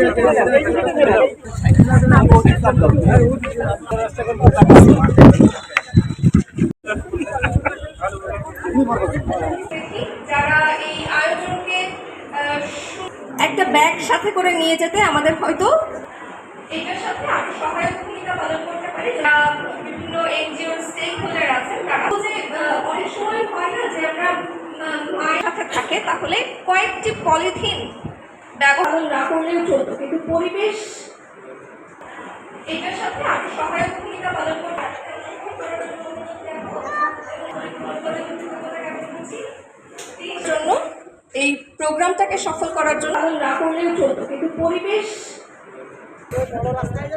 এই আয়োজনকে একটা ব্যাগ সাথে করে নিয়ে যেতে আমাদের হয়তো এটার সাথে আরো সহায়ক ভূমিকা পালন করতে পারি। যারা বিভিন্ন এনজিও স্টেক হোল্ডার আছেন তারা যে অনেক সময় হয় না যে আমরা মায়ের সাথে থাকে, তাহলে কয়েকটি পলিথিন ব্যবহার না করলেও চলতো, কিন্তু পরিবেশ এটার সাথে আরো সহায়ক ভূমিকা পালন করতে জন্য এই প্রোগ্রামটাকে সফল করার জন্য না করলেও চলতো, কিন্তু পরিবেশ রাস্তায়